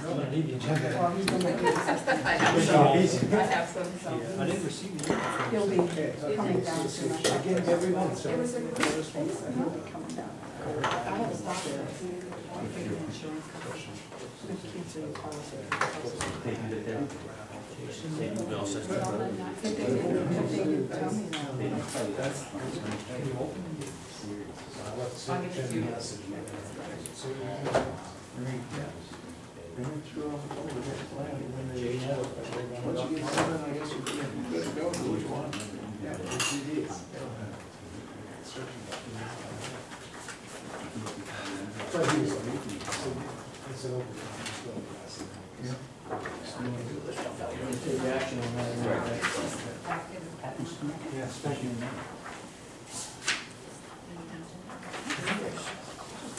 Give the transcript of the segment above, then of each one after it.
I'm gonna need the agenda. Well, he's gonna make it. I have It's some. not easy. I have some, so. Yeah, I didn't receive the email. He'll be coming down soon. I gave everyone, so. It was a good thing. He'll be coming down. I have a stop there. Insurance company. Cancel your policy. Bill says But I think they didn't tell me that. I'll give it to you. Once you get seven, I guess you're good to go, do what you want. Take action on that. Yeah, especially now.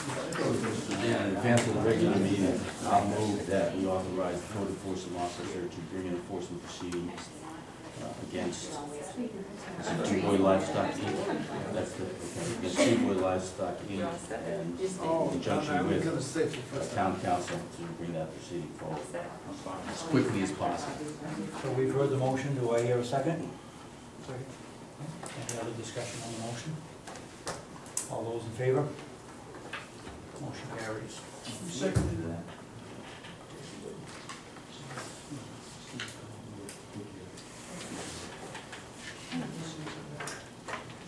In advance of the regular meeting, I'll move that we authorize the code enforcement officer to bring an enforcement proceeding against Two-Boy Livestock Inc. That's the, against Two-Boy Livestock Inc. and in conjunction with town council to bring that proceeding forward as quickly as possible. So we've heard the motion, do I hear a second? Second. Any other discussion on the motion? All those in favor? Motion carries. Seconded that.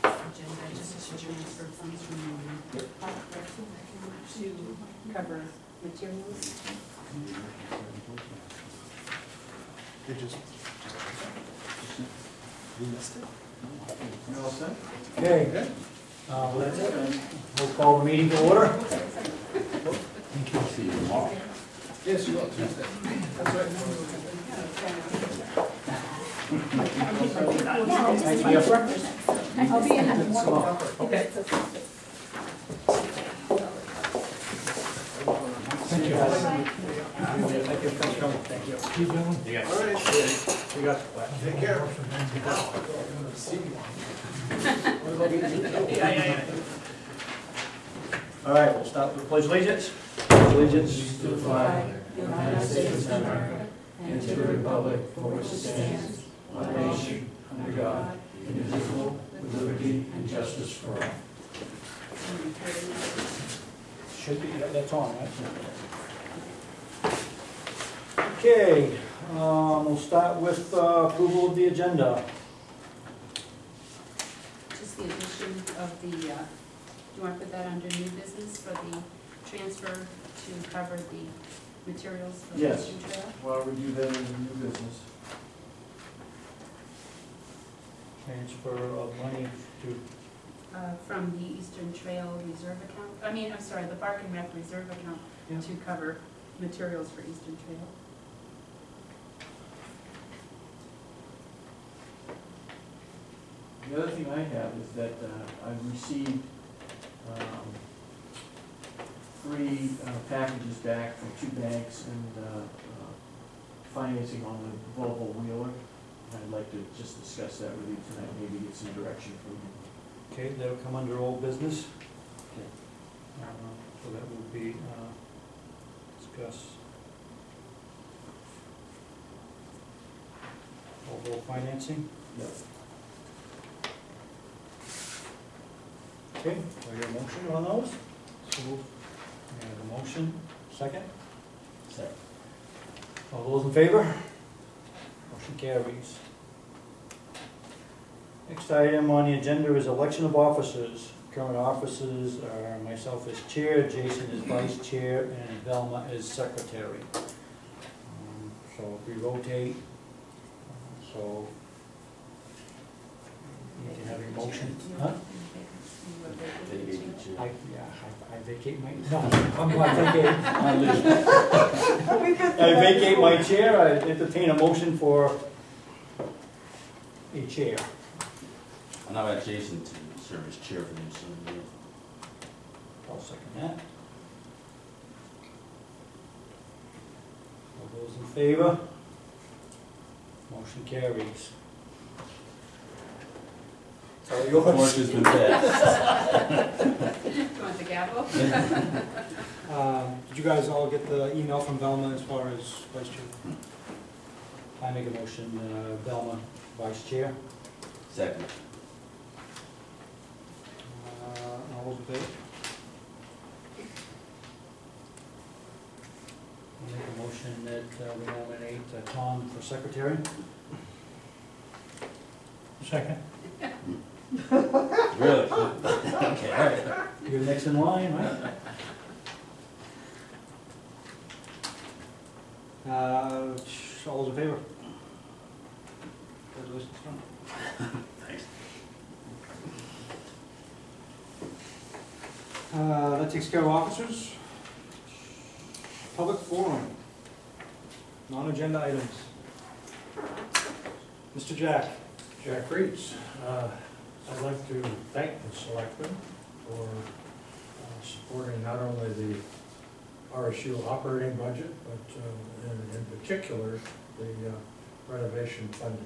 Agenda, just to transfer funds from to cover materials. You just. You missed it? You all set? Okay, well, that's it. We'll call the meeting to order. See you tomorrow. Yes, you are, Tuesday. That's right. I'll be in at one. Okay. Thank you. Thank you for coming. Thank you. Keep going. You got All right. You got Take care. All right, we'll start with the pledge of allegiance. Pledge allegiance To the flag, United States of America, and to the republic for which it stands, one nation, under God, indivisible, with liberty and justice for all. Should be, that's on, right? Okay, we'll start with approval of the agenda. Just the addition of the, do you want to put that under new business for the transfer to cover the materials for the Yes. Eastern Trail? Well, review that in the new business. Transfer of money to, From the Eastern Trail Reserve account, I'm sorry, the Park and Rec Reserve account Yeah. to cover materials for Eastern Trail. The other thing I have is that I've received 3 packages back from 2 banks and financing on the Volvo Wheeler. I'd like to just discuss that with you tonight, maybe get some direction from you. okay, that'll come under old business. So that will be discuss overall financing. Yep. Okay, do I hear a motion on those? So, we have a motion, second? Second. All those in favor? Motion carries. Next item on the agenda is election of officers. Current officers are myself as chair, Jason is vice chair, and Velma is secretary. So if we rotate, so you can have your motion. Huh? I vacate my, no, I'm going to vacate. I vacate my chair, I entertain a motion for a chair. And I've asked Jason to serve as chair for the ensuing year. I'll second that. All those in favor? Motion carries. So yours. Motion's been passed. Do you want want the gavel? Did you guys all get the email from Velma as far as vice chair? I make a motion, Velma, vice chair. Second. All those in favor? I make a motion that we nominate Tom for secretary. Second. Really? Okay, all right. You're next in line, right? All those in favor? Congratulations, Tom. Thanks. That takes care of officers. Public forum. Non-agenda items. Mr. Jack. Jack Reeds. I'd like to thank the selectmen for supporting not only the RSU operating budget, but in particular, the renovation funding.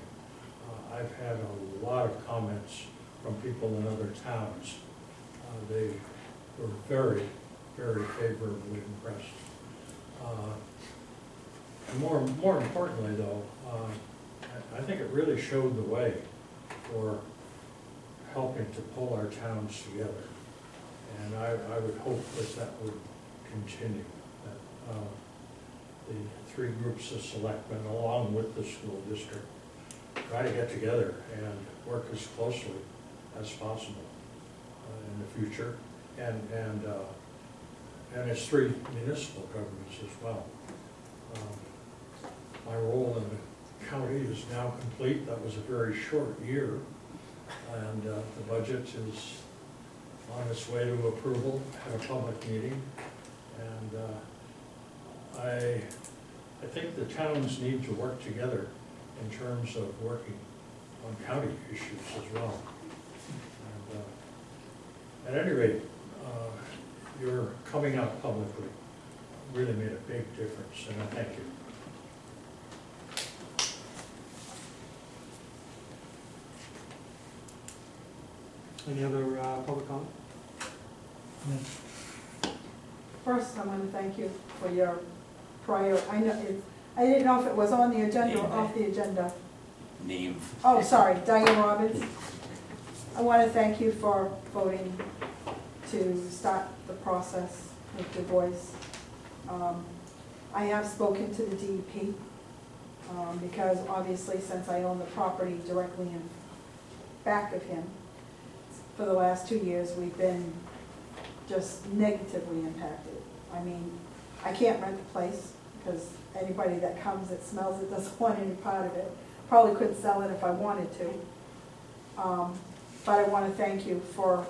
I've had a lot of comments from people in other towns. They were very, very favorably impressed. And more importantly, though, I think it really showed the way for helping to pull our towns together. And I would hope that that would continue, that the three groups of selectmen, along with the school district, try to get together and work as closely as possible in the future, and as three municipal governments as well. My role in the county is now complete. That was a very short year, and the budget is on its way to approval at a public meeting, and I think the towns need to work together in terms of working on county issues as well. And, at any rate, your coming out publicly really made a big difference, and I thank you. Any other public comment? First, I want to thank you for your prior, I didn't know if it was on the agenda or off the agenda. Name. Oh, sorry, Diane Robbins. I want to thank you for voting to start the process with Du Bois. I have spoken to the DEP because obviously since I own the property directly in back of him, for the last 2 years we've been just negatively impacted. I mean, I can't rent the place because anybody that comes that smells it doesn't want any part of it. Probably couldn't sell it if I wanted to. But I want to thank you for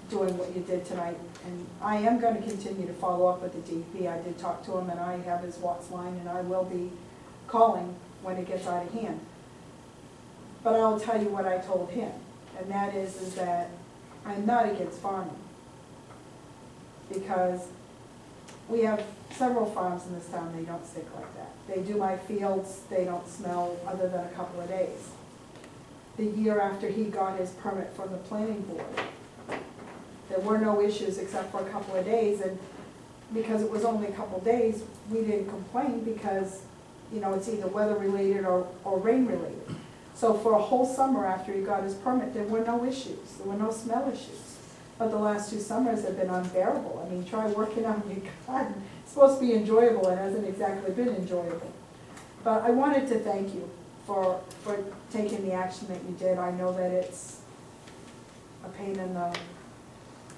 doing what you did tonight. And I am going to continue to follow up with the DP. I did talk to him, and I have his Watts line, and I will be calling when it gets out of hand. But I'll tell you what I told him, and that is that I'm not against farming. Because we have several farms in this town, they don't stick like that. They do my fields, they don't smell other than a couple of days. The year after he got his permit from the planning board, there were no issues except for a couple of days, and because it was only a couple of days, we didn't complain because, you know, it's either weather related or rain related. So for a whole summer after he got his permit, there were no issues, there were no smell issues. But the last 2 summers have been unbearable. I mean, try working on your garden. It's supposed to be enjoyable, and hasn't exactly been enjoyable. But I wanted to thank you for taking the action that you did. I know that it's a pain in the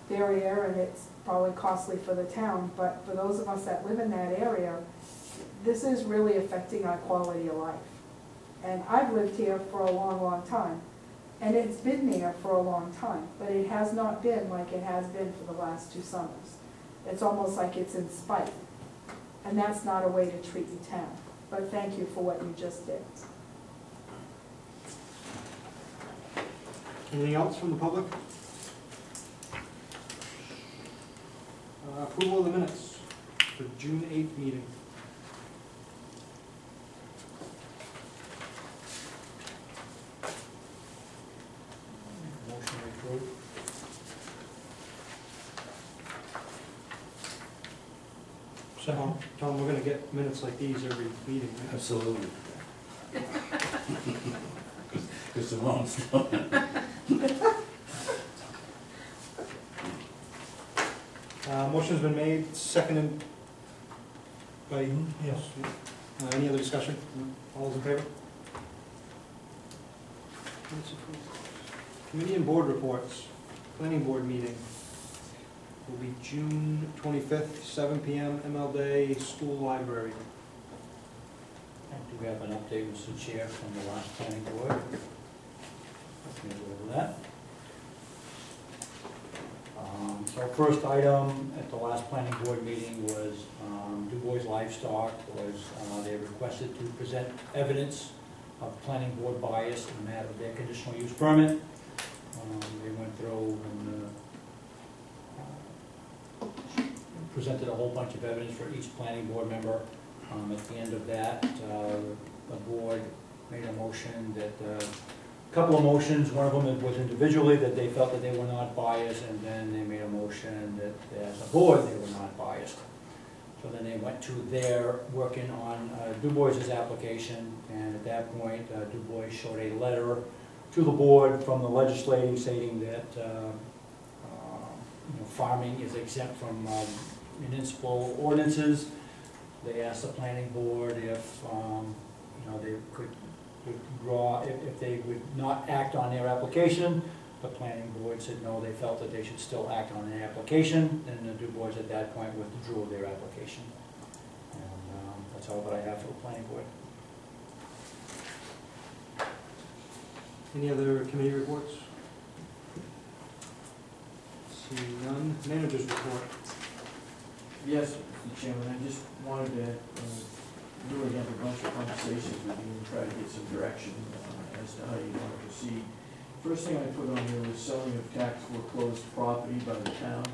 derriere, and it's probably costly for the town, but for those of us that live in that area, this is really affecting our quality of life. And I've lived here for a long, long time. And it's been there for a long time, but it has not been like it has been for the last 2 summers. It's almost like it's in spite. And that's not a way to treat the town. But thank you for what you just did. Anything else from the public? Approval of the minutes for June 8th meeting. Motion approved. gonna get minutes like these every meeting, right? Absolutely. Because Simone's still. Motion's been made, seconded by, yes. Any other discussion? All those in favor? Minutes approved. Committee and board reports. Planning board meeting will be June 25th, 7 PM, ML Day, School Library. Do we have an update, Mr. Chair, from the last planning board? Let me go over that. So first item at the last planning board meeting was Du Bois Livestock they requested to present evidence of planning board bias in the matter of their conditional use permit. They went through and presented a whole bunch of evidence for each planning board member. At the end of that, the board made a motion that, a couple of motions, one of them was individually that they felt that they were not biased, and then they made a motion that as a board, they were not biased. So then they went to their working on Du Bois's application, and at that point, Du Bois showed a letter to the board from the legislating stating that farming is exempt from municipal ordinances. They asked the planning board if they could withdraw, if they would not act on their application. The planning board said no, they felt that they should still act on their application, and the Du Bois at that point withdrew their application. And that's all that I have for the planning board. Any other committee reports? Seeing none. Managers report. Yes, Mr. Chairman, I just wanted to really have a bunch of conversations with you and try to get some direction as to how you want to proceed. First thing I put on here was selling of tax foreclosed property by the town.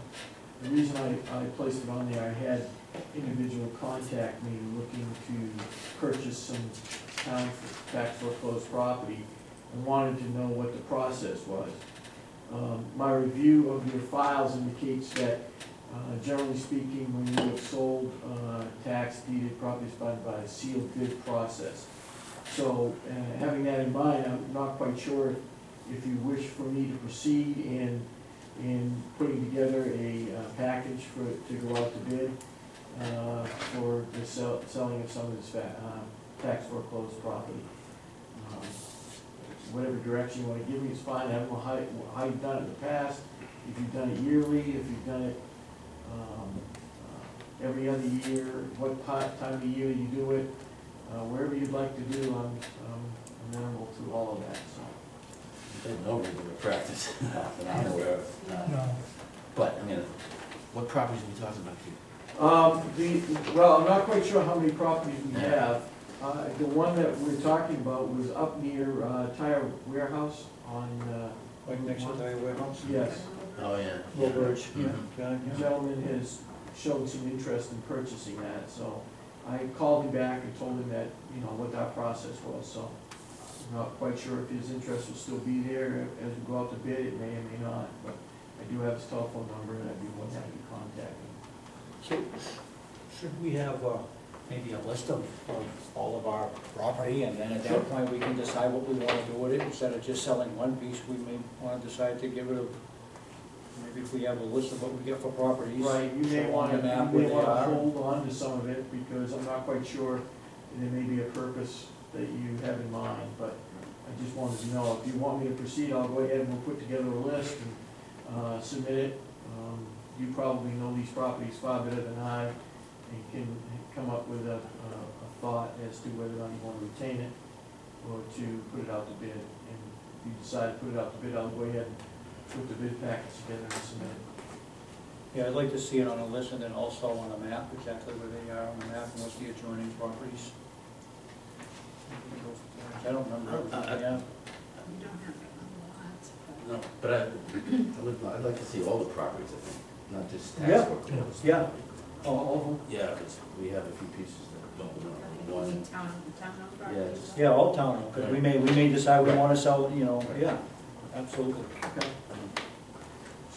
The reason I placed it on there, I had individual contact me looking to purchase some town tax foreclosed property and wanted to know what the process was. My review of your files indicates that generally speaking, when you have sold tax deeded properties by a sealed bid process. So having that in mind, I'm not quite sure if you wish for me to proceed in putting together a package to go out to bid for the selling of some of this tax foreclosed property. Whatever direction you want to give me is fine. I don't know how you've done it in the past, if you've done it yearly, if you've done it every other year, what time of year you do it, wherever you'd like to do, I'm amenable to all of that, so. There's no regular practice that I'm aware of. No. But, I mean, what properties are we talking about here? Well, I'm not quite sure how many properties we have. The one that we're talking about was up near Tire Warehouse on. Right next to the warehouse? Yes. Oh, yeah. Woolbridge. Yeah. The gentleman has showed some interest in purchasing that, so I called him back and told him that, what that process was, so I'm not quite sure if his interest will still be there as we go out to bid. It may or may not, but I do have his telephone number and I'd be more than happy to contact him. So, should we have maybe a list of all of our property, and then at that point, we can decide what we want to do with it, instead of just selling one piece, we may want to decide to get rid of, maybe if we have a list of what we get for properties. Right, you may show want on to the map where they are. hold on to some of it, because I'm not quite sure, there may be a purpose that you have in mind, but I just wanted to know, if you want me to proceed, I'll go ahead and we'll put together a list and submit it. You probably know these properties far better than I, and can come up with a thought as to whether or not you want to retain it or to put it out to bid. And if you decide to put it out to bid, I'll go ahead and put the bid package together and submit it. Yeah, I'd like to see it on a list, and then also on a map, exactly where they are on the map, and what's the adjoining properties. I don't remember everything we have. We don't have lots, but. No, but I'd like to see all the properties, I think, not just Yeah. tax foreclosed. Yeah. All of them? Yeah, because we have a few pieces that don't know. You One, mean town yeah, properties? just, Yeah, all town, because we may decide we want to sell, yeah, absolutely.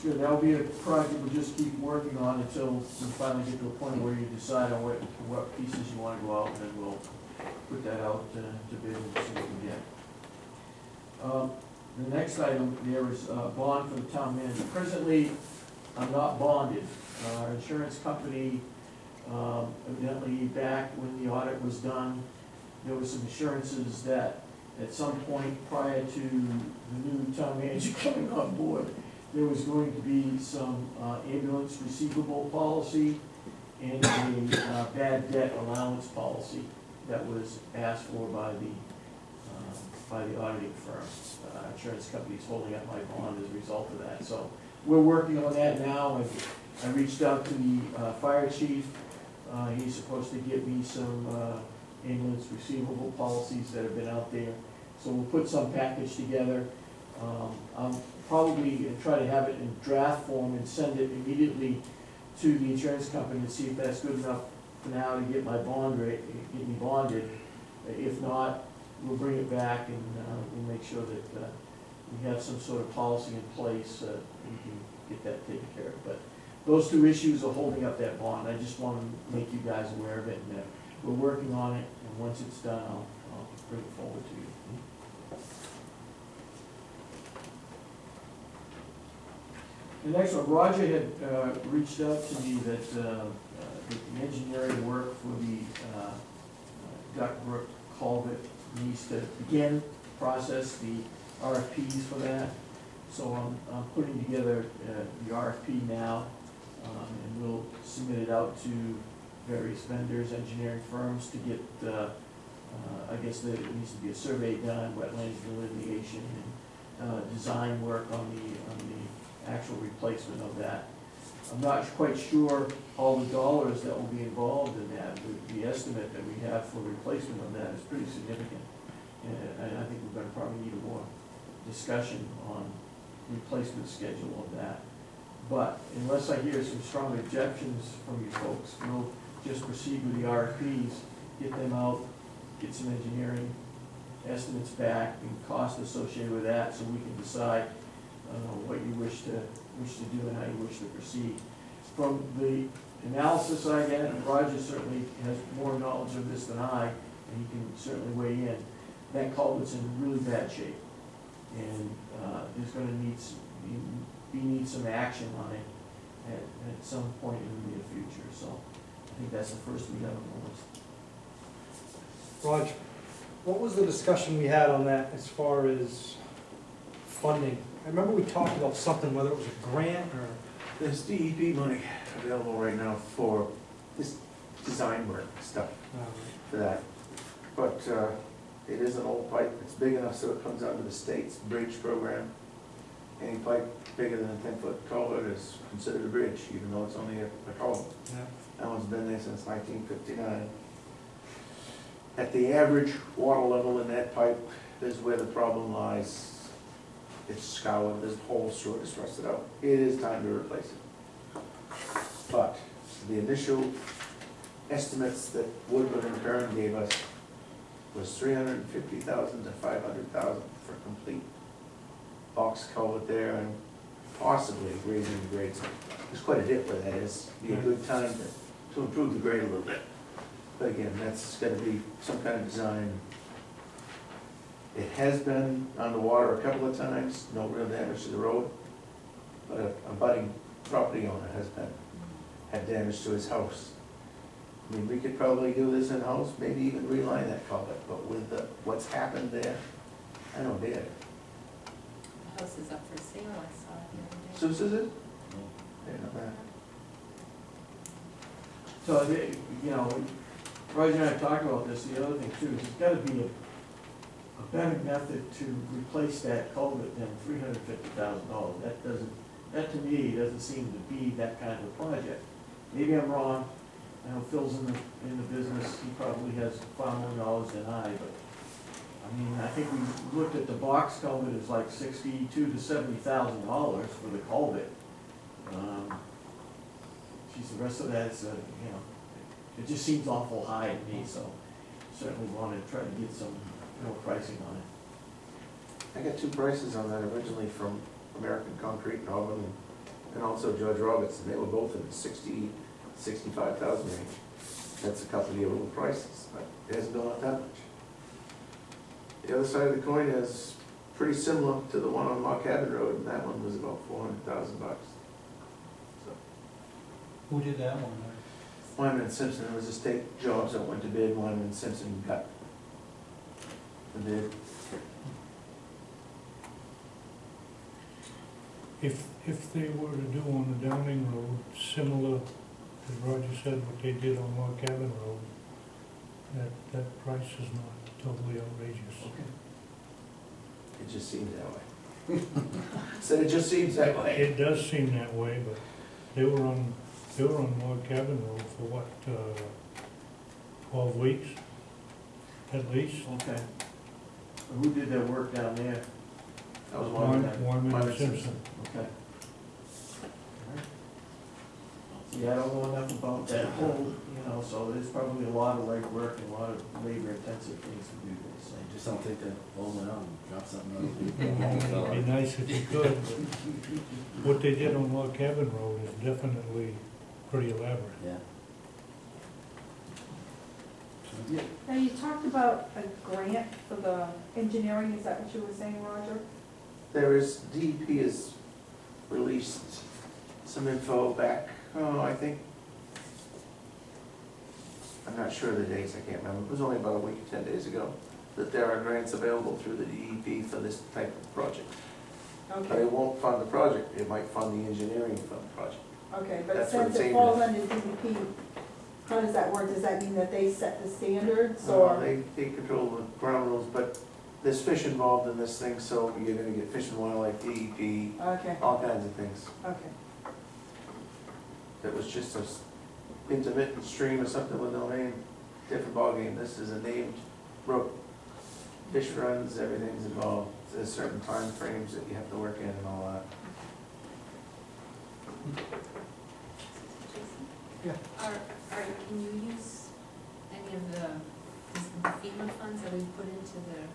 Sure, that'll be a project we'll just keep working on until we finally get to a point where you decide on what pieces you wanna go out, and then we'll put that out to bid and see what we get. The next item, there is a bond for the town manager. Presently, I'm not bonded. Our insurance company, evidently back when the audit was done, there was some assurances that at some point prior to the new town manager coming on board, there was going to be some ambulance receivable policy and a bad debt allowance policy that was asked for by the auditing firm. Insurance company's holding up my bond as a result of that. So we're working on that now, and I reached out to the fire chief. He's supposed to get me some ambulance receivable policies that have been out there. So we'll put some package together. I'll probably try to have it in draft form and send it immediately to the insurance company and see if that's good enough for now to get my bond rate, get me bonded. If not, we'll bring it back and we'll make sure that we have some sort of policy in place and we can get that taken care of. But those two issues are holding up that bond. I just want to make you guys aware of it, and that we're working on it, and once it's done, I'll bring it forward to you. The next one, Roger had reached out to me that the engineering work for the Duck Brook culvert needs to begin process the RFPs for that. So I'm putting together the RFP now, and we'll submit it out to various vendors, engineering firms to get, I guess there needs to be a survey done, wetlands delineation, and design work on the actual replacement of that. I'm not quite sure all the dollars that will be involved in that. The estimate that we have for replacement of that is pretty significant. And I think we're gonna probably need a more discussion on replacement schedule of that. But unless I hear some strong objections from you folks, we'll just proceed with the RFPs, get them out, get some engineering estimates back and costs associated with that, so we can decide what you wish to do and how you wish to proceed. From the analysis I get, and Roger certainly has more knowledge of this than I, and he can certainly weigh in, that culvert's in really bad shape. And there's gonna need some action on it at some point in the near future. So I think that's the first we have on the list. Raj, what was the discussion we had on that as far as funding? I remember we talked about something, whether it was a grant or... There's DEP money available right now for this design work stuff for that. But it is an old pipe. It's big enough so it comes under the state's bridge program. Any pipe bigger than a 10-foot culvert is considered a bridge, even though it's only a culvert. Yeah. That one's been there since 1959. At the average water level in that pipe is where the problem lies. It's scoured, there's holes through it, it's rusted out. It is time to replace it. But the initial estimates that Woodward and Kern gave us was $350,000 to $500,000 for complete box culvert there, and possibly raising the grades. There's quite a dip where that is. Be a good time to improve the grade a little bit. But again, that's got to be some kind of design. It has been underwater a couple of times, no real damage to the road, but a budding property owner has had damage to his house. I mean, we could probably do this in-house, maybe even reline that culvert, but with what's happened there, I don't dare. The house is up for sale, I saw it the other day. Sue's is it? Yeah, not bad. So, you know, Roger and I talked about this, the other thing too, is there's gotta be a better method to replace that culvert than $350,000. That to me doesn't seem to be that kind of a project. Maybe I'm wrong. I know Phil's in the business, he probably has far more knowledge than I, but I mean, I think we looked at the box culvert as like $62,000 to $70,000 for the culvert. Geez, the rest of that is, you know, it just seems awful high to me, so certainly want to try to get some more pricing on it. I got two prices on that originally from American Concrete in Auburn, and and also George Roberts, and they were both in the 65,000 range. That's a couple of year old prices, but it hasn't gone up that much. The other side of the coin is pretty similar to the one on Mark Cabin Road, and that one was about 400,000 bucks. So, Who did that one? Wyman and Simpson, it was a state jobs that went to bid, Wyman and Simpson got the bid. If they were to do on the Downing Road, similar, as Roger said, what they did on Log Cabin Road, that price is not totally outrageous. Okay. It just seems that way. Said it just seems that way. It does seem that way, but they were on Log Cabin Road for what, 12 weeks, at least? Okay. Who did that work down there? That was one of them. Wyman Wyman and Simpson. Okay. Yeah, I don't know enough about that whole, so there's probably a lot of legwork and a lot of labor intensive things to do this. I just don't take that all went out and drop something It'd be nice if you could, but what they did on Log Cabin Road is definitely pretty elaborate. Yeah. Now, you talked about a grant for the engineering, is that what you were saying, Roger? There is, DEP has released some info back, I think, I'm not sure of the dates, I can't remember, it was only about a week or 10 days ago, that there are grants available through the DEP for this type of project. But Okay, it won't fund the project, it might fund the engineering for the project. okay, but That's what since it's it aimed falls at. under DEP, how does that work? Does that mean that they set the standards, So or? they control the ground rules, but there's fish involved in this thing, so you're gonna get Fish and Wildlife, DEP, Okay, all kinds of things. okay, That was just a intermittent stream or something with no name, different ballgame. This is a named brook. Fish runs, everything's involved. There's certain time frames that you have to work in and all that. Yeah. Can you use any of the FEMA funds that we put into the,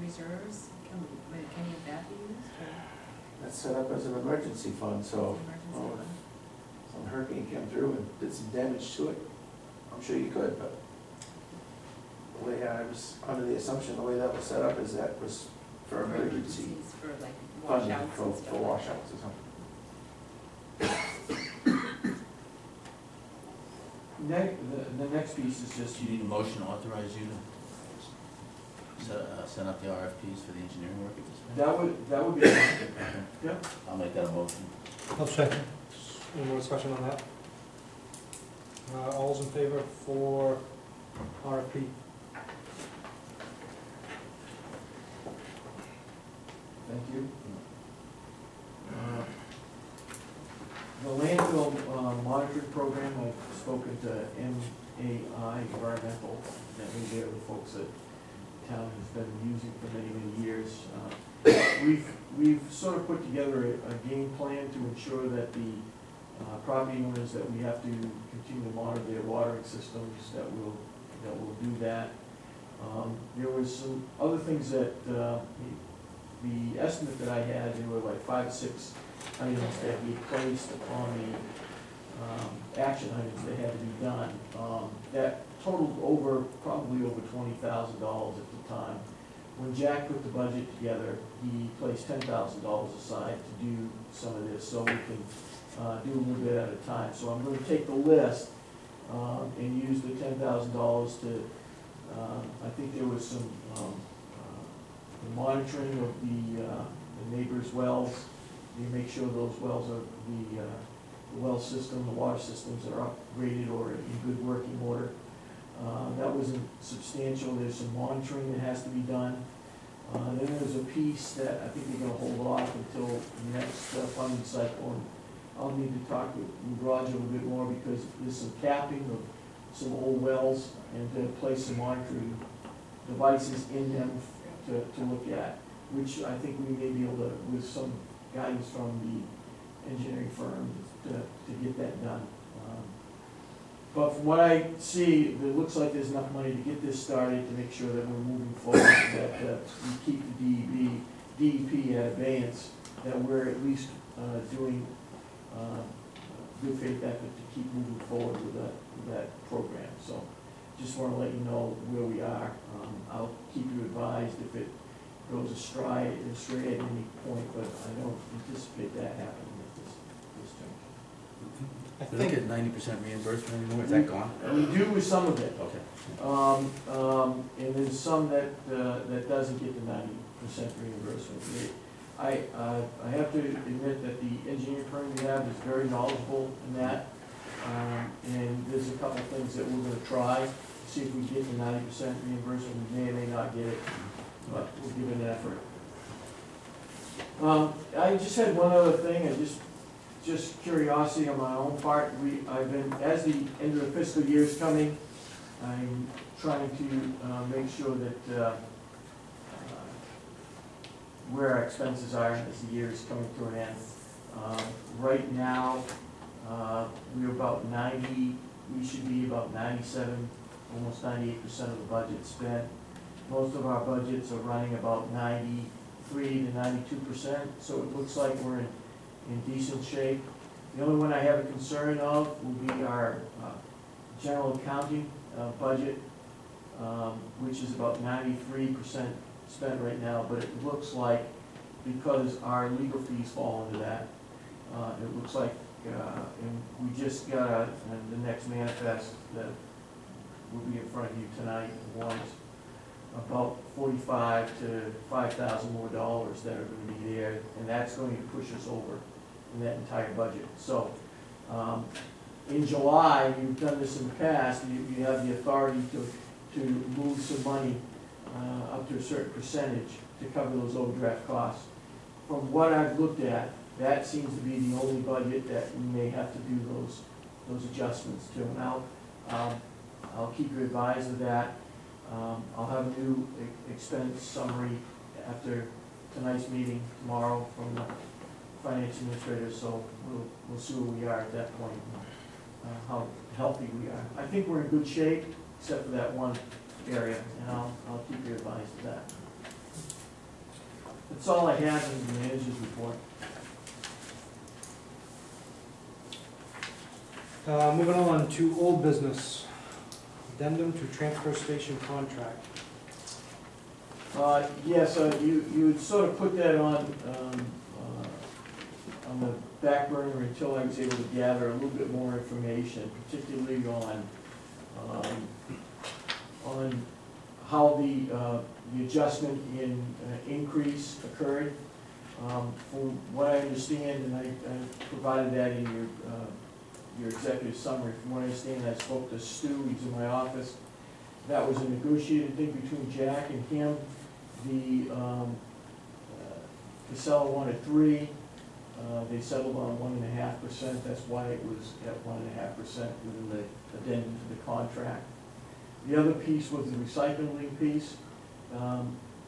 reserves? Can any of that be used, or That's set up as an emergency fund, so emergency oh, fund? some hurricane came through and did some damage to it. I'm sure you could, but the way I was under the assumption, the way that was set up is that was for emergency Emergencies, for like funding, washouts for and stuff. washouts or something. The next piece is just, Do you need a motion to authorize you to send out the RFPs for the engineering work at this point? that would be, yeah. I'll make that a motion. I'll second. Any more discussion on that? All's in favor for RFP? Thank you. The landfill monitoring program, I've spoken to MAI Environmental, that they're the folks that town has been using for many, many years. We've sort of put together a game plan to ensure that the property owners that we have to continue to monitor their watering systems, that will do that. There was some other things that, the estimate that I had, there were like 5 or 6 items that we placed upon the action items that had to be done. That totaled probably over $20,000 at the time. When Jack put the budget together, he placed $10,000 aside to do some of this, so we can do a little bit at a time. So I'm going to take the list and use the $10,000 to, I think there was some the monitoring of the neighbors' wells. You make sure those wells are, the well system, the water systems are upgraded or in good working order. That wasn't substantial. There's some monitoring that has to be done. Then there's a piece that I think they're gonna hold off until the next funding cycle. And I'll need to talk with Roger a little bit more because there's some capping of some old wells and to place some monitoring devices in them to look at, which I think we may be able to, with some guidance from the engineering firm, to get that done. But from what I see, it looks like there's enough money to get this started, to make sure that we're moving forward, that we keep the DEP at abeyance, that we're at least doing good faith effort to keep moving forward with that program. So just want to let you know where we are. I'll keep you advised if it goes astray at any point, but I don't anticipate that happening with this change. I We don't think, get 90% reimbursement anymore, is that gone? We do with some of it. Okay. And there's some that doesn't get the 90% reimbursement. I have to admit that the engineering firm we have is very knowledgeable in that. And there's a couple of things that we're gonna try, see if we get the 90% reimbursement. We may or may not get it, but we'll give it an effort. I just had one other thing, and just curiosity on my own part. I've been, as the end of the fiscal year is coming, I'm trying to make sure that where our expenses are as the year is coming to an end. Right now, we're about 90, we should be about 97, almost 98% of the budget spent. Most of our budgets are running about 93 to 92%, so it looks like we're in decent shape. The only one I have a concern of will be our general accounting budget, which is about 93% spent right now, but it looks like, because our legal fees fall into that, it looks like, and we just got the next manifest that will be in front of you tonight, warrants about 45 to 5,000 more dollars that are going to be there, and that's going to push us over in that entire budget. So, in July, you've done this in the past, you have the authority to move some money up to a certain percentage to cover those overdraft costs. From what I've looked at, that seems to be the only budget that we may have to do those adjustments to. And I'll keep you advised of that. I'll have a new expense summary after tonight's meeting tomorrow from the finance administrator, so we'll see where we are at that point, how healthy we are. I think we're in good shape, except for that one area, and I'll keep you advised of that. That's all I have in the manager's report. moving on to old business, addendum to transfer station contract. Yes, you sort of put that on the back burner until I was able to gather a little bit more information, particularly on how the adjustment in increase occurred. From what I understand, and I provided that in your executive summary, from what I understand, I spoke to Stu, he's in my office. That was a negotiated thing between Jack and him. The Casella wanted 3, they settled on 1.5%, that's why it was at 1.5% within the addendum to the contract. The other piece was the recycling piece.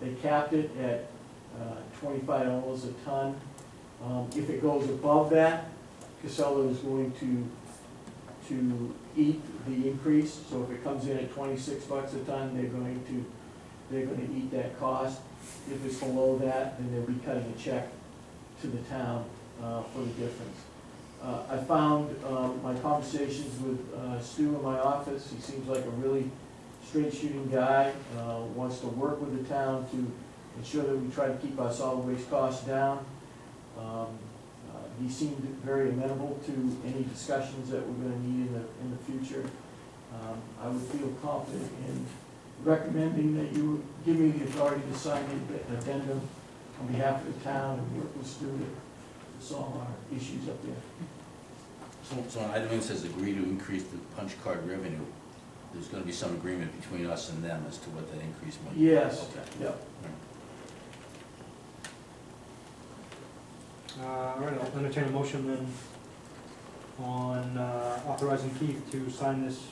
They capped it at $25 a ton. If it goes above that, Casella is going to eat the increase. So if it comes in at 26 bucks a ton, they're going to eat that cost. If it's below that, then they'll be cutting a check to the town for the difference. I found my conversations with Stu in my office. He seems like a really straight shooting guy, wants to work with the town to ensure that we try to keep our solid waste costs down. He seemed very amenable to any discussions that we're going to need in the future. I would feel confident in recommending that you give me the authority to sign the addendum on behalf of the town and work with Stu to solve our issues up there. So on item A, it says agree to increase the punch card revenue. There's gonna be some agreement between us and them as to what that increase might be. Yes, Okay. yep. All right, I'll entertain a motion then on authorizing Keith to sign this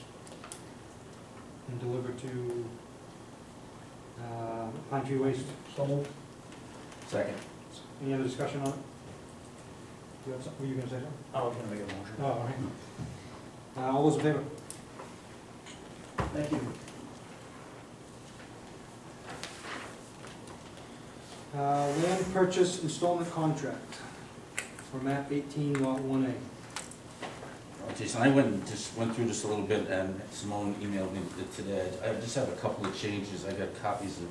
and deliver to Pine Tree Waste. So moved. Second. Any other discussion on it? Were you gonna say something? I was gonna make a motion. Oh, all right. All those in favor? Thank you. Land purchase installment contract. for map 18, lot 1A. Jason, I went through this a little bit, and Simone emailed me today. I just have a couple of changes. I got copies of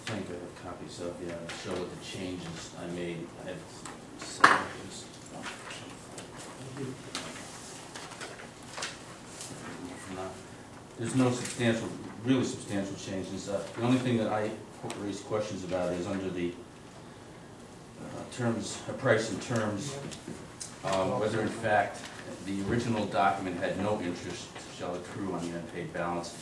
I think I have copies of, yeah, that show what the changes I made. I had seven of these. There's no really substantial changes. The only thing that I raised questions about is under the terms, price and terms, whether in fact the original document had no interest shall accrue on the unpaid balance.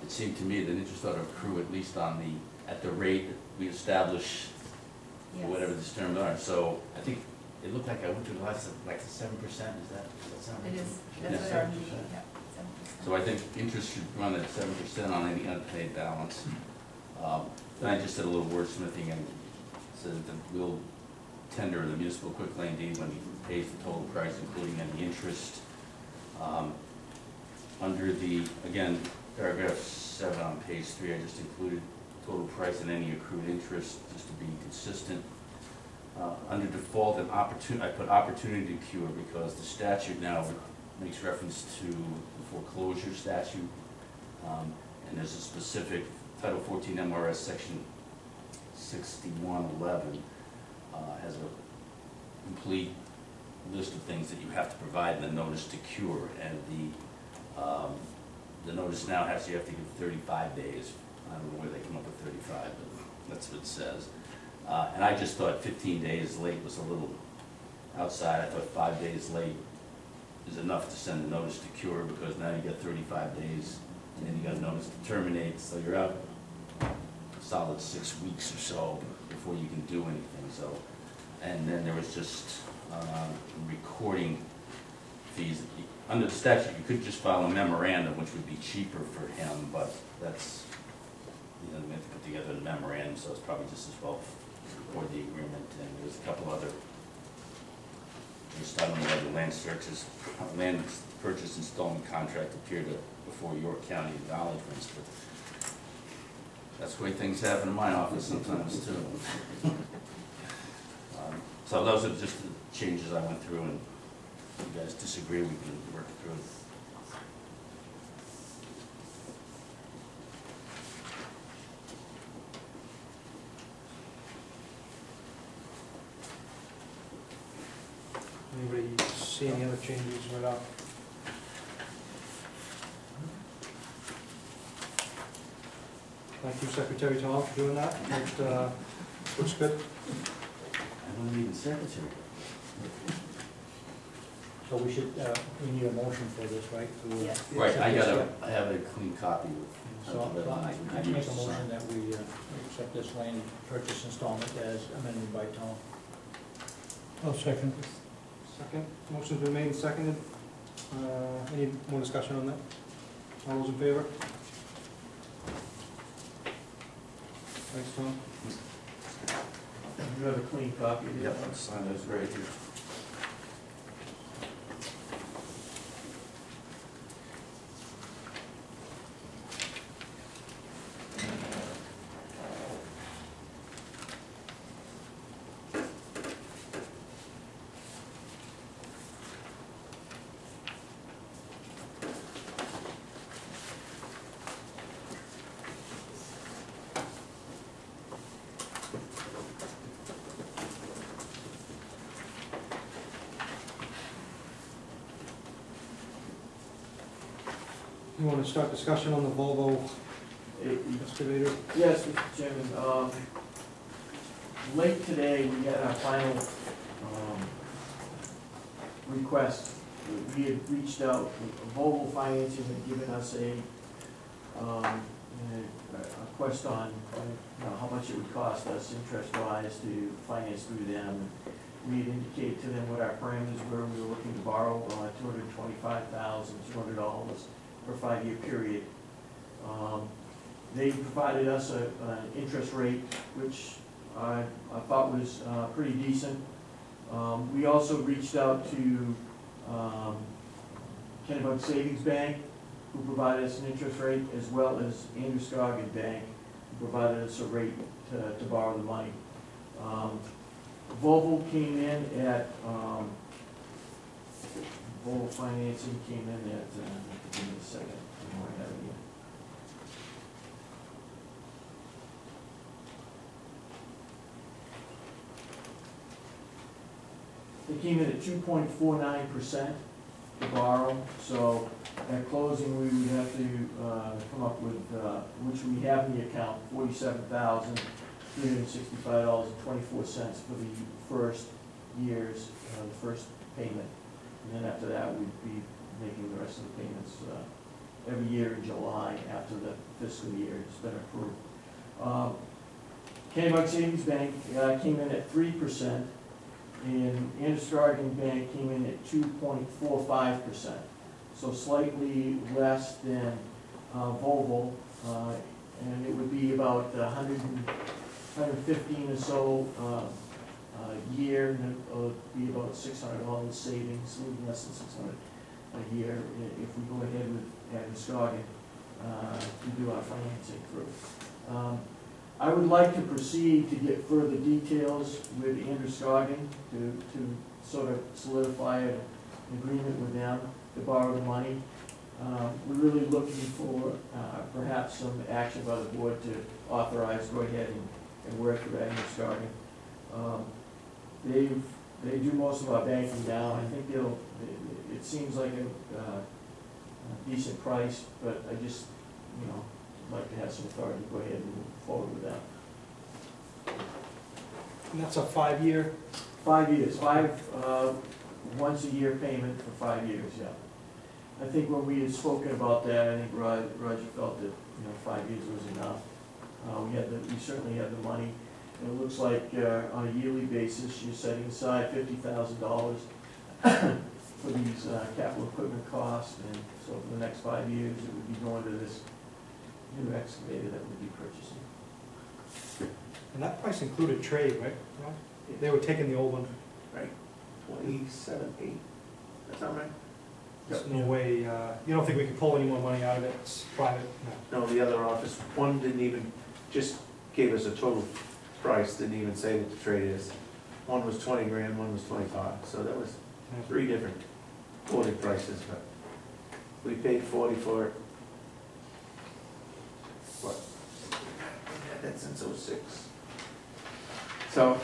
It seemed to me that interest ought to accrue at least at the rate that we establish, Yes. whatever this terms are. So I think it looked like I went to the last, like 7%, does that sound right? It is, Yeah, that's what our 7%. meeting, yeah, 7%. So I think interest should run at 7% on any unpaid balance. Then I just did a little wordsmithing and said that we'll tender the municipal quitclaim deed when he pays the total price, including any interest. Under the, again, paragraph 7 on page 3, I just included total price and any accrued interest, just to be consistent. Under default and opportunity, I put opportunity to cure because the statute now makes reference to the foreclosure statute. And there's a specific Title 14 MRS section 6111 has a complete list of things that you have to provide in the notice to cure. And the notice now you have to give 35 days. I don't know where they come up with 35, but that's what it says. And I just thought 15 days late was a little outside. I thought 5 days late is enough to send a notice to cure, because now you got 35 days, and then you got a notice to terminate, so you're out a solid 6 weeks or so before you can do anything. So, and then there was just recording fees. Under the statute, you could just file a memorandum, which would be cheaper for him, but that's, we have to put together a memorandum, so it's probably just as well for the agreement. And there's a couple other, just I don't know whether land purchase installment contract appeared before York County acknowledgements, but that's the way things happen in my office sometimes too. So those are just the changes I went through, and if you guys disagree, we can work through it. Anybody see any other changes right off? Thank you, Secretary Tom, for doing that. That looks good. I don't need a secretary. So we should, we need a motion for this, right? To, Yes. Right, I accept have a clean copy this, So I make a motion that we accept this land purchase installment as amended by Tom. I'll second. Second, motion's been made and seconded. Any more discussion on that? All those in favor? Thanks, Tom. You have a clean copy of it? Yep, I'll sign those right here. You want to start discussion on the Volvo excavator? Yes, Mr. Chairman. Late today, we got our final request. We had reached out, Volvo Financing had given us a quest on how much it would cost us interest-wise to finance through them. We had indicated to them what our parameters were. We were looking to borrow $225,200 for a 5-year period. They provided us an interest rate which I thought was pretty decent. We also reached out to Kennebunk Savings Bank, who provided us an interest rate, as well as Andrew Scoggin Bank, who provided us a rate to borrow the money. Volvo came in at, Volvo financing came in at, give me a second, I might have it here. They came in at 2.49% to borrow, so at closing, we would have to come up with, which we have in the account, $47,365.24 for the first year's, the first payment. And then after that, we'd be making the rest of the payments every year in July after the fiscal year has been approved. Kennebunk Savings Bank came in at 3%. And Androscoggin Bank came in at 2.45%, so slightly less than Volvo, and it would be about 115 or so a year, and it would be about $600 savings, a little less than 600 a year if we go ahead with Androscoggin to do our financing through. I would like to proceed to get further details with Androscoggin to sort of solidify an agreement with them to borrow the money. We're really looking for perhaps some action by the board to authorize, go ahead and work with Androscoggin. They do most of our banking now. I think it seems like a decent price, but I just, like to have some authority to go ahead and move forward with that. And that's a 5-year? 5 years, once a year payment for 5 years, yeah. I think when we had spoken about that, I think Roger felt that, 5 years was enough. We certainly had the money. And it looks like on a yearly basis, you're setting aside $50,000 for these capital equipment costs, and so for the next 5 years, it would be going to this new excavator that we'll be purchasing. And that price included trade, right? They were taking the old one. Right, 27.8, that's not right? There's no way, you don't think we can pull any more money out of it? It's private? No. No, the other office, one didn't even, just gave us a total price, didn't even say what the trade is. One was 20 grand, one was 25, so that was 3 different quoted prices, but we paid 40 for it. What? That's since '06. So.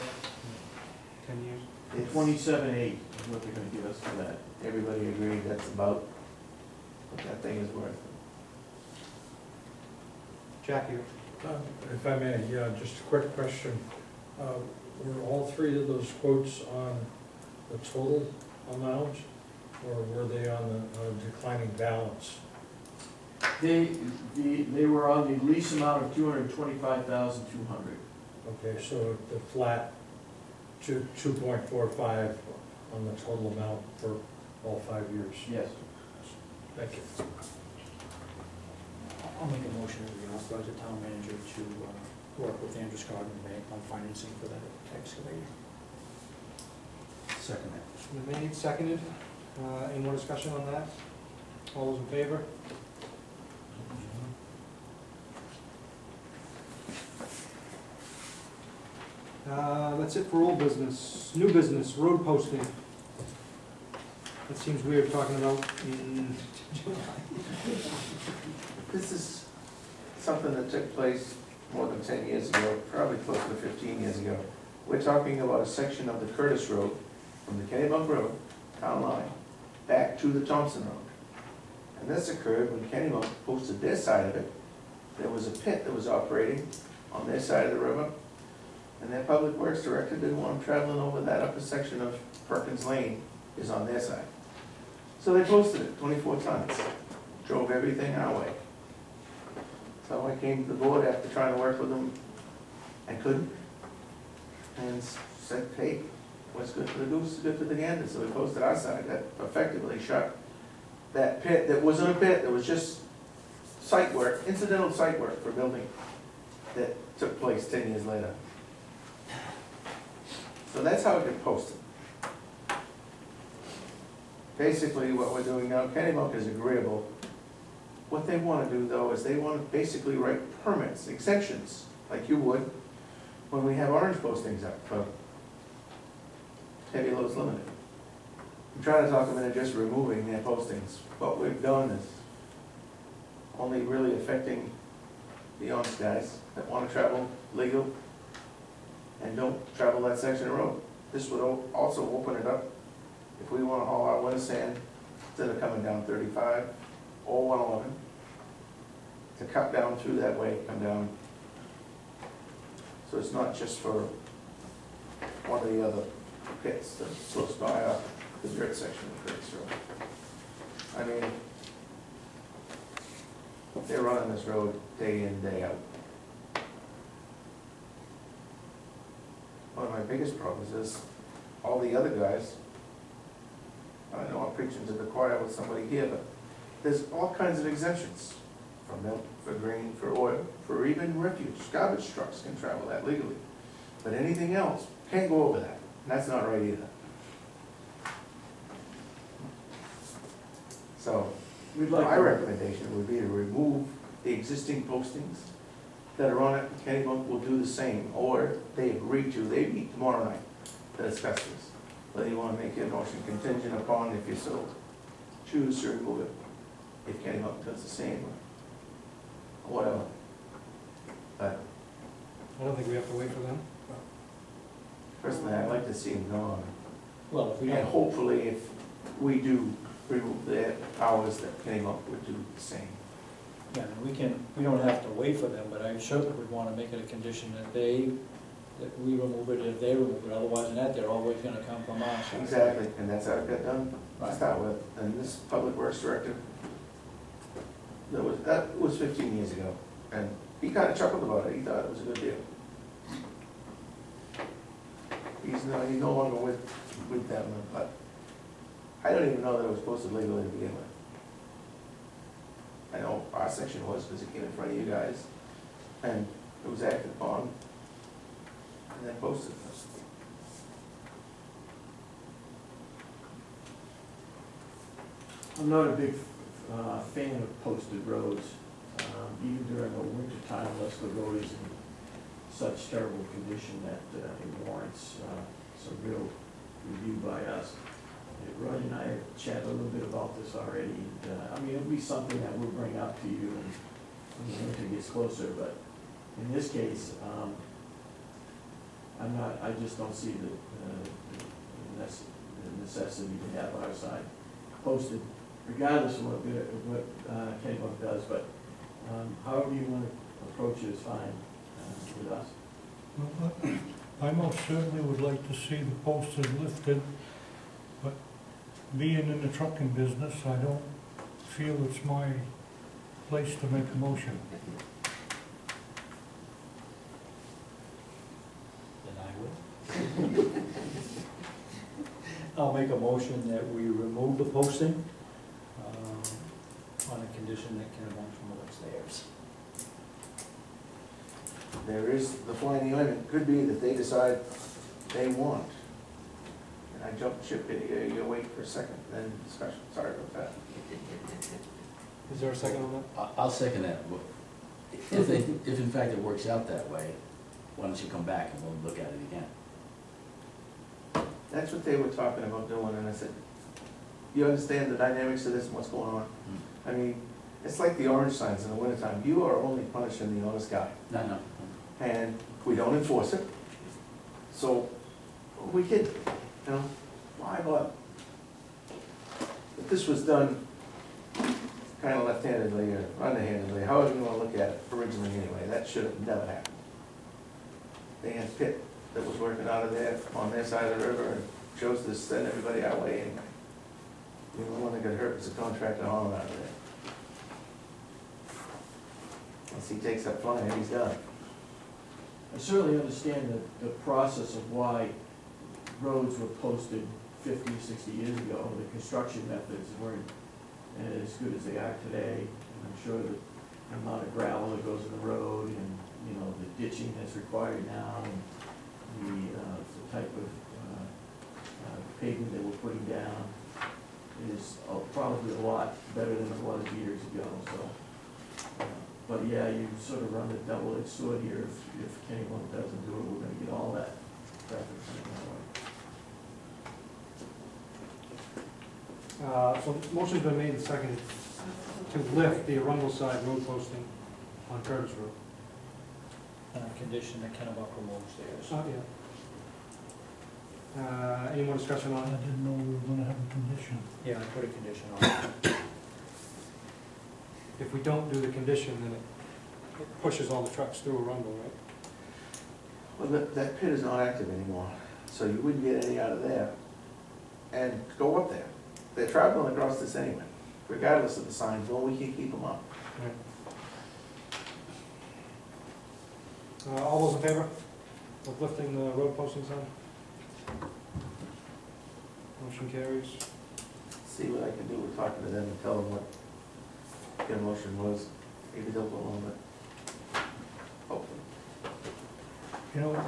10 years? It's 27.8 is what they're gonna give us for that. Everybody agreed that's about what that thing is worth. Jackie? If I may, yeah, just a quick question. Were all 3 of those quotes on the total amount, or were they on the declining balance? They were on the lease amount of $225,200. Okay, so the flat 2.45 on the total amount for all 5 years? Yes. Thank you. I'll make a motion that we authorize the town manager to work with Androscoggin Bank on financing for that excavator. Second that. It's been made, seconded. Any more discussion on that? All those in favor? That's it for old business. New business, road posting. That seems weird talking about in July. This is something that took place more than 10 years ago, probably close to 15 years ago. We're talking about a section of the Curtis Road, from the Kennebunk Road, town line, back to the Thompson Road. And this occurred when Kennebunk posted their side of it. There was a pit that was operating on their side of the river, and their public works director didn't want them traveling over that upper section of Perkins Lane is on their side. So they posted it, 24 tons, drove everything our way. So I came to the board after trying to work with them, I couldn't, and said, hey, what's good for the goose is good for the gander. So we posted our side. That effectively shut that pit that wasn't a pit, that was just site work, incidental site work for building that took place 10 years later. So that's how it got posted. Basically what we're doing now, Kennebunk is agreeable. What they want to do though is they want to basically write permits, exemptions, like you would, when we have orange postings up for heavy loads limited. I'm trying to talk them into just removing their postings. What we've done is only really affecting the honest guys that want to travel legal and don't travel that section of road. This would also open it up if we want to haul our winter sand instead of coming down 35 or 111, to cut down through that way, come down. So it's not just for one of the other pits that's close by the dirt section of Curtis Road. I mean, they're running this road day in, day out. One of my biggest problems is all the other guys, I know I'm preaching to the choir with somebody here, but there's all kinds of exemptions. For milk, for grain, for oil, for even refuse. Garbage trucks can travel that legally. But anything else can't go over that. And that's not right either. So, We'd like my to- recommendation would be to remove the existing postings that are on it. Kennybunk will do the same, or they agree to, they meet tomorrow night to discuss this. Whether you want to make your motion contingent upon, if you so choose to remove it, if Kennybunk does the same, or whatever. But I don't think we have to wait for them. personally, I'd like to see them gone. Well, if we And don't, hopefully, if we do remove the hours, that Kennybunk would do the same. yeah, we don't have to wait for them, but I certainly would wanna make it a condition that that we remove it if they remove it, otherwise than that, they're always gonna come from us. Exactly, and that's how it got done to Right. start with. And this public works director, that was 15 years ago, and he kind of chuckled about it. He thought it was a good deal. He's no longer with them, but I don't even know that it was posted legally to begin with. I know our section was, because it came in front of you guys, and it was acted upon, and then posted. I'm not a big fan of posted roads, even during the winter time, unless the road is in such terrible condition that it warrants some real review by us. Rod and I have chatted a little bit about this already, and, I mean, it'll be something that we'll bring up to you when the winter gets closer, but in this case, I just don't see the necessity to have our side posted, regardless of what Kennybunk does, but however you want to approach it is fine with us. Well, I most certainly would like to see the posters lifted, but being in the trucking business, I don't feel it's my place to make a motion. Then I will. I'll make a motion that we remove the posting, on a condition that Kennybunk removes theirs. There is the fly in the ointment. Could be that they decide they want. And I jumped ship it, you wait for a second, then discussion. Sorry about that. Is there a second on that? I'll second that. If in fact it works out that way, why don't you come back and we'll look at it again? That's what they were talking about doing, and I said, you understand the dynamics of this and what's going on? I mean, it's like the orange signs in the wintertime. You are only punishing the honest guy. No. And we don't enforce it. So, we could, why bother? If this was done kind of left-handedly or underhandedly, however you want to look at it, originally anyway, that should have never happened. They had Pitt that was working out of there, on their side of the river, and chose to send everybody our way anyway. The only one that got hurt was the contractor hauling out of there. Once he takes up flying, he's done. I certainly understand the process of why roads were posted 50, 60 years ago. The construction methods weren't as good as they are today. And I'm sure that the amount of gravel that goes in the road and, the ditching that's required now and the type of pavement that we're putting down is probably a lot better than it was years ago. So But yeah, you sort of run a double-edged sword here. If anyone doesn't do it, we're gonna get all that traffic coming our way. So motion's been made and seconded to lift the Arundel side road posting on Curtis Road. On a condition that Kennebunk removes theirs. Yeah. Any more discussion I on it? didn't know we were gonna have a condition. Yeah, I put a condition on it. If we don't do the condition, then it pushes all the trucks through Arundel, right? Well, that pit is not active anymore, so you wouldn't get any out of there. And go up there. They're traveling across this anyway, regardless of the signs, well, we can keep them up. All those in favor of lifting the road posting sign? Motion carries. See what I can do with talking to them and tell them what their motion was. Maybe they'll go along with it. Hopefully. You know,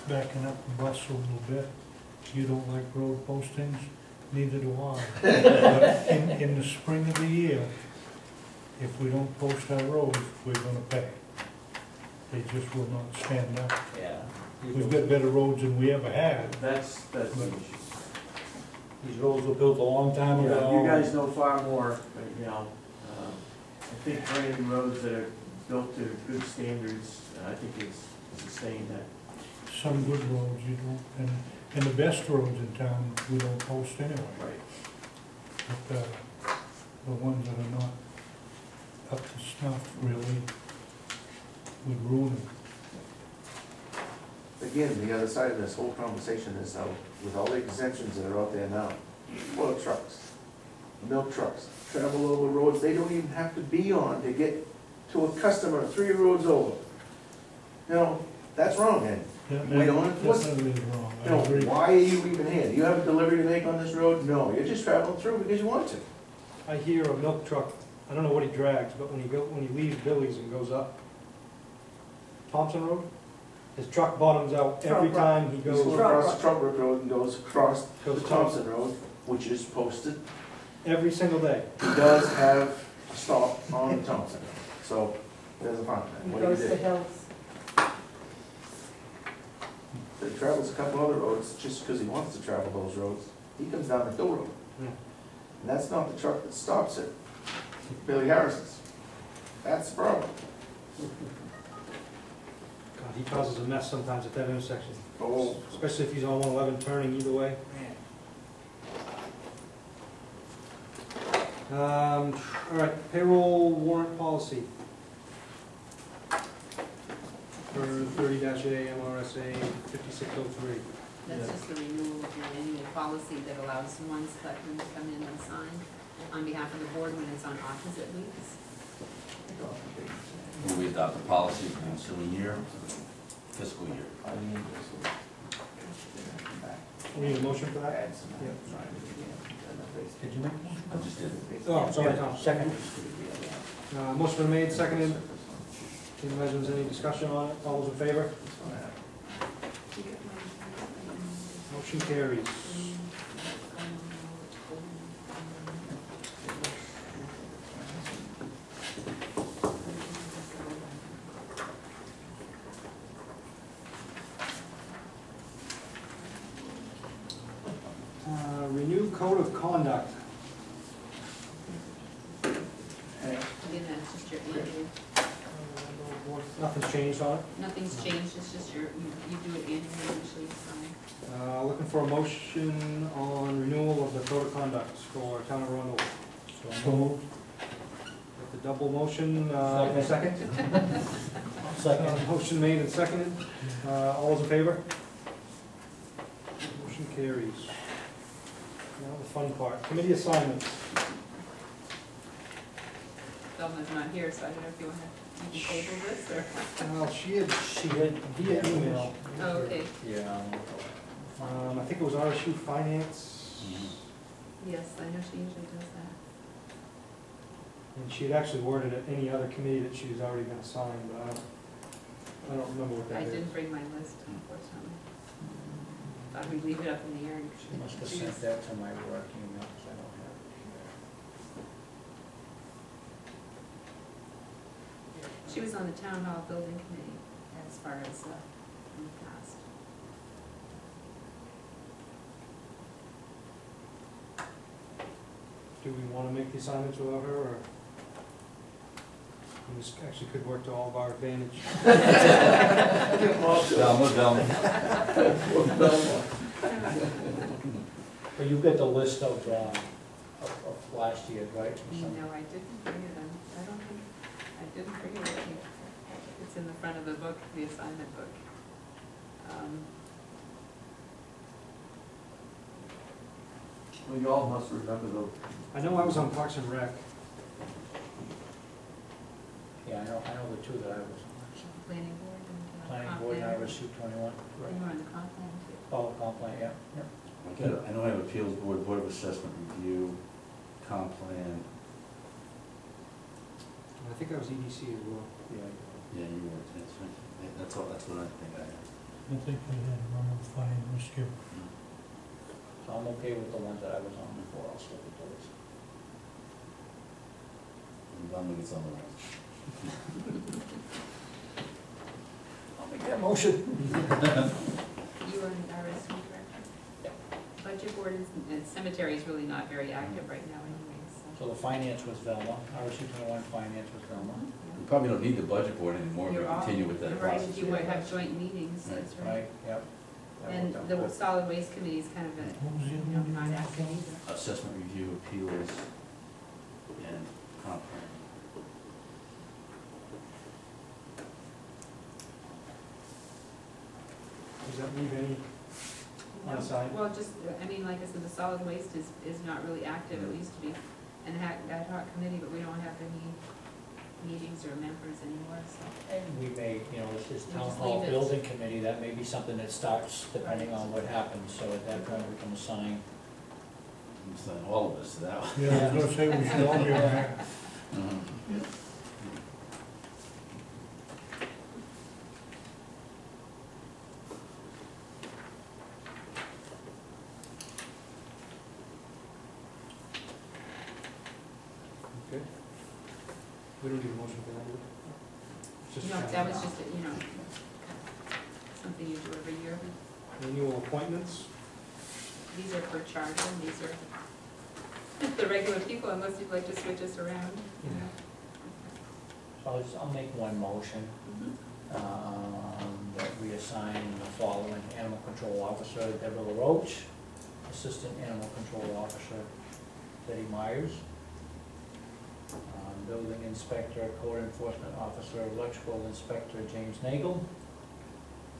backing up the bus a little bit, you don't like road postings, neither do I. But in the spring of the year, if we don't post our roads, we're gonna pay. They just will not stand up. Yeah. We've got better roads than we ever had. That's the issue. These roads were built a long time Yeah, ago. you guys know far more, but, you know, I think brand new roads that are built to good standards, I think it's sustain that. Some good roads you don't, and the best roads in town, we don't post anyway. Right. But the ones that are not up to snuff really would ruin them. Again, the other side of this whole conversation is how, with all the exemptions that are out there now, oil trucks, milk trucks, travel over roads they don't even have to be on to get to a customer 3 roads over. You know, that's wrong, Ed. We don't enforce it. Definitely is wrong, I You know, agree. why are you even here? Do you have a delivery to make on this road? No, you're just traveling through because you want to. I hear a milk truck, I don't know what he drags, but when he leaves Billy's and goes up Thompson Road, his truck bottoms out every Truck time he He goes. goes across Trump Road and goes across the Goes Thompson Road, which is posted. Every single day. He does have a stop on Thompson, so there's a fine. He What do you goes to do? Hills. But he travels a couple other roads just because he wants to travel those roads. He comes down the Hill Road. Yeah. And that's not the truck that stops at Billy Harris's. That's the problem. God, he causes a mess sometimes at that intersection, Oh, especially if he's on 111 turning either way. All right, payroll warrant policy. For 30-A MRSA 5603. That's just the renewal of your annual policy that allows one selectman to come in and sign on behalf of the board when it's on opposite weeks. When we adopt the policy for the ensuing year, fiscal year. We need a motion for that? Did you make one? I just did. Oh, sorry, Tom. Second. Motion been made, seconded. Any measures, any discussion on it? All those in favor? Motion carries. Renew code of conduct. Again, that's just your annual, Nothing's changed on it. nothing's changed, it's just you do it annually usually, so. Looking for a motion on renewal of the code of conduct for town of Arundel. So moved. With the double motion, second? Second. Motion made and seconded. All those in favor? Motion carries. Now the fun part, committee assignments. Velma's not here, so I don't know if you wanna, you can table this, or? Well, she had via email. Oh, okay. Yeah. I think it was RSU Finance, Yes, I know she usually does that. and she had actually worded it any other committee that she's already been assigned, but I don't remember what I that is. didn't bring my list, unfortunately. Thought we'd leave it up in the air and She must have choose. sent that to my work email, because I don't have it She was on the town hall building committee as far as, in the past. Do we want to make the assignments without her, or? This actually could work to all of our advantage. Velma. But you've got the list of last year, right? No, I didn't bring it, I don't think, I didn't bring it with me. It's in the front of the book, the assignment book. Well, you all must remember though, I know I was on Parks and Rec. Yeah, I know the two that I was on. Planning board and Planning comp board, and I plan. was SU-21. You were on the comp plan too. Oh, comp plan, yeah, yeah. I know I have appeals board, board of assessment review, comp plan, I think I was EDC as well. yeah, you were, that's right. Yeah, that's all, that's what I think I have. I think I had one of fine, Mr. Gill. So I'm okay with the ones that I was on before, I'll stick with those. And Velma gets on the rest. I'll make that motion. You were an RSU director? Yep. Budget board and cemetery is really not very active right now anyways, So the finance was Velma, RSU-21 finance was Velma. We probably don't need the budget board anymore, if we You're all- continue with that Right, process. you might have joint meetings, that's right. Right, yep. That And worked out the good. solid waste committee is kind of a, What was the other one? not active either. Assessment review, appeals, and comp plan. Does that leave any No, unassigned? well, just, I mean, like I said, the solid waste is not really active, it used to be an ad hoc committee, but we don't have any meetings or members anymore, so. And we may, you know, this is We town just hall leave it. building committee, that may be something that starts depending on what happens, so at that point we can assign. I'm saying all of us to that one. Yeah, I was gonna say we should all be on there. Mhm. Okay. We don't need a motion for that, do we? It's just No, kind of that was just, you know, something you do every year. Annual appointments. These are for charter, and these are the regular people, unless you'd like to switch us around, you know. So I'll make one motion, that we assign the following: animal control officer Deborah LaRoche, assistant animal control officer Betty Myers, building inspector, code enforcement officer, electrical inspector James Nagel,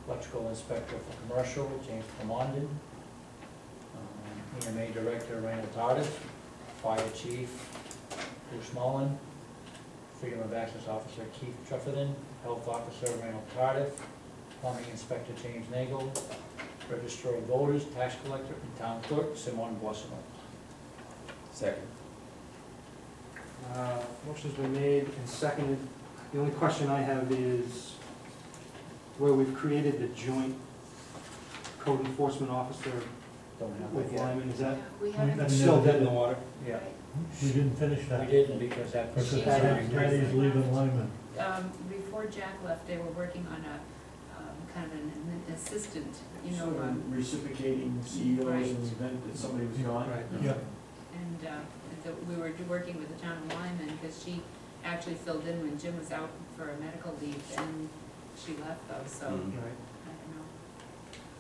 electrical inspector for commercial James Clemondon, EMA director Randall Tardif, fire chief Bruce Mullen, freedom of access officer Keith Trefethen, health officer Randall Tardif, plumbing inspector James Nagel, registrar of voters, tax collector, and town clerk Simone Boissonneau. Second. Motion's been made and seconded. The only question I have is where we've created the joint code enforcement officer Don't have with that yet. Lyman, is that, We haven't, that's still dead in the water? Yeah, We didn't finish we that. didn't because that. Because She- Patty's leaving Lyman. before Jack left, they were working on a, kind of an assistant, you know, sort of reciprocating CEOs Right. in the event that somebody was gone. Right. Yeah, and, we were working with the town of Lyman, because she actually filled in when Jim was out for a medical leave, and she left though, so, Mhm. Right. I don't know.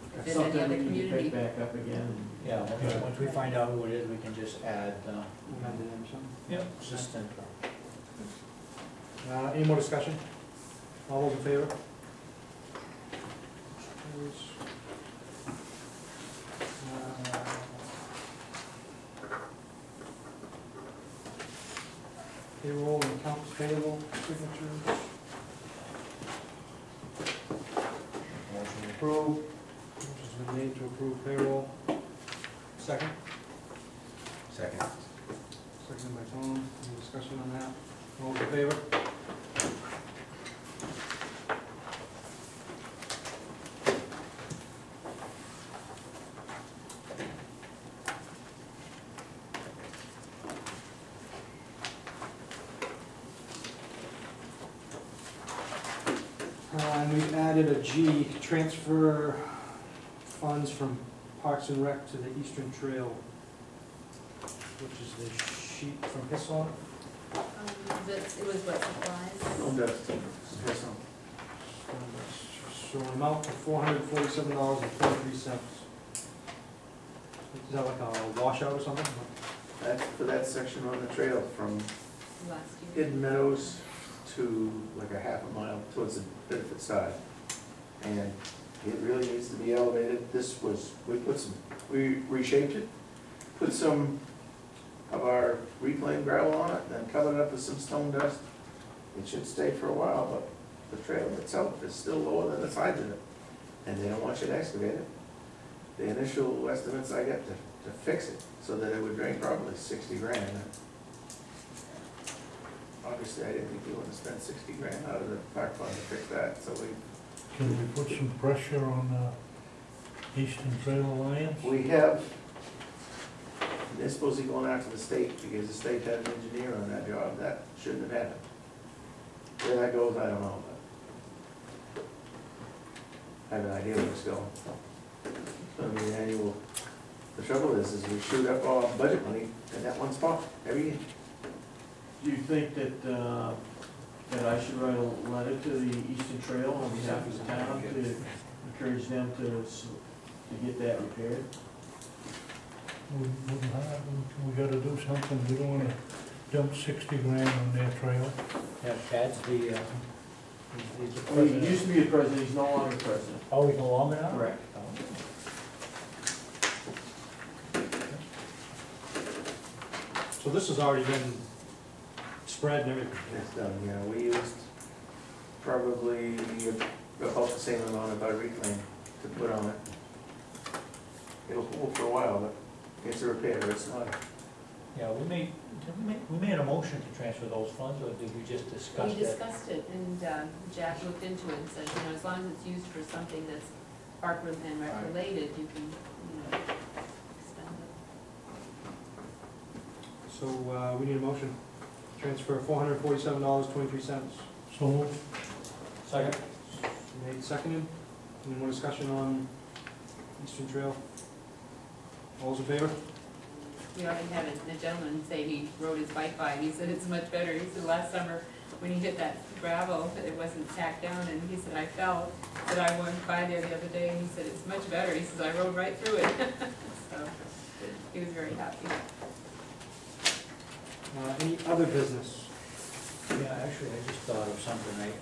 If That's there's any something other we need to community. pick back up again. Yeah, once we find out who it is, we can just add, Amended him some. assistant. Any more discussion? All those in favor? Carries. Payroll and accounts payable signatures. Motion approved. Motion's been made to approve payroll. Second? Second. Seconded by Tom. Any discussion on that? All those in favor? And we've added a G, transfer funds from Parks and Rec to the Eastern Trail, which is the sheet from Hisson. It was what, supplies? Oh, that's some. So an amount of $447.23. Is that like a washout or something? That's for that section on the trail from Last year. Hidden Meadows to like a half a mile towards the Bedford side. And it really needs to be elevated. We reshaped it, put some of our reclaimed gravel on it, then covered it up with some stone dust. It should stay for a while, but the trail itself is still lower than the sides of it. And they don't want you to excavate it. The initial estimates I got to fix it so that it would drain properly, 60 grand. Obviously, I didn't think we would spend 60 grand out of the park fund to fix that, so Can we put some pressure on Eastern Trail Alliance? we have, they're supposed to be going after the state because the state had an engineer on that job. That shouldn't have happened. Where that goes, I don't know, but I have an idea where it's going. It's gonna be an annual, the trouble is we shoot up our budget money in that one spot every year. Do you think that, that I should write a letter to the Eastern Trail on behalf of the town to encourage them to get that repaired? We gotta do something, we don't wanna dump 60 grand on their trail. Yeah, Tad's the, he's the Well, he president. used to be the president, he's no longer president. Oh, he's no longer now? Correct. Oh. So this has already been spread and everything. It's done, you know, we used probably about the same amount of our reclaim to put on it. It'll hold for a while, but it's a repair, it's not. Yeah, we made a motion to transfer those funds, or did we just discuss We it? discussed it, and Jack looked into it and said, you know, as long as it's used for something that's park and rec related, you can, expend it. So we need a motion. Transfer $447.23. So moved. Second? Made, seconded. Any more discussion on Eastern Trail? All those in favor? We already had a gentleman say he rode his bike by, and he said it's much better. He said last summer, when he hit that gravel, it wasn't tacked down, and he said, I fell. But I went by there the other day, and he said, it's much better. He says, I rode right through it. So, he was very happy. Any other business? Yeah, actually, I just thought of something maybe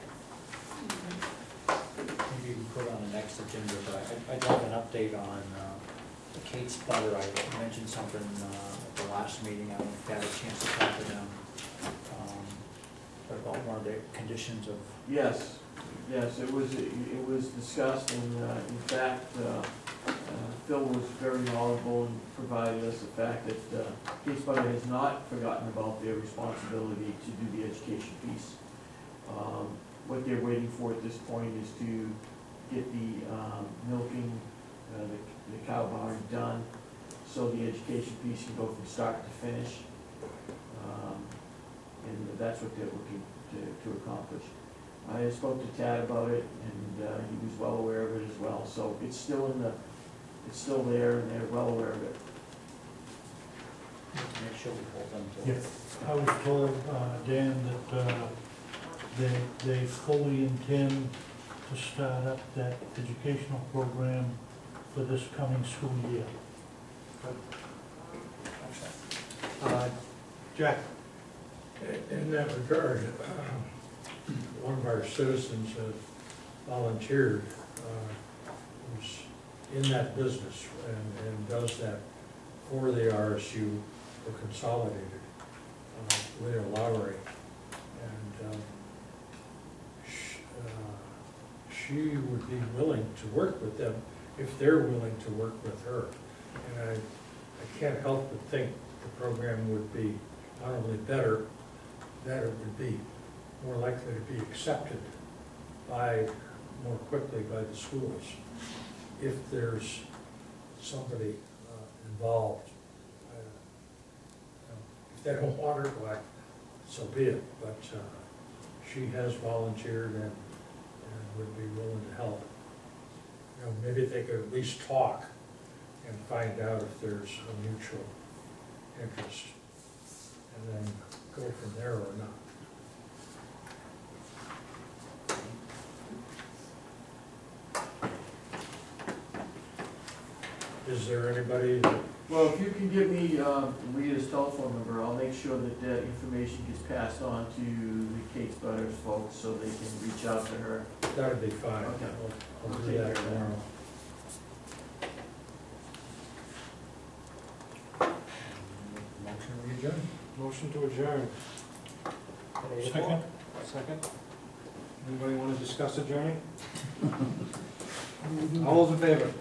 we put on the next agenda, but I'd like an update on the Kate Sputter. I mentioned something at the last meeting, I don't know if you had a chance to talk to them, about one of the conditions of. Yes, yes, it was discussed, and in fact, Phil was very knowledgeable and provided us the fact that Case Butter has not forgotten about their responsibility to do the education piece. What they're waiting for at this point is to get the milking, the cow barn done, so the education piece can go from start to finish. And that's what they're looking to accomplish. I spoke to Tad about it, and he was well aware of it as well. So it's still there, and they're well aware of it. Make sure we hold them to it. I was told, Dan, that they fully intend to start up that educational program for this coming school year. Jack? In that regard, one of our citizens has volunteered, who's in that business and does that for the RSU, the Consolidated, Leah Lowry. And she would be willing to work with them if they're willing to work with her. And I can't help but think the program would be not only better, that it would be more likely to be accepted more quickly by the schools if there's somebody involved. If they don't want her, well, so be it, but she has volunteered and would be willing to help. You know, maybe they could at least talk and find out if there's a mutual interest, and then go from there or not. Is there anybody that Well, if you can give me Rita's telephone number, I'll make sure that that information gets passed on to the Kate's Butters folks so they can reach out to her. that would be fine. Okay. I'll I'll do take that care of that. tomorrow. Motion to adjourn. Motion to adjourn. At 8 o'clock. Second. Anybody want to discuss adjourning? All those in favor?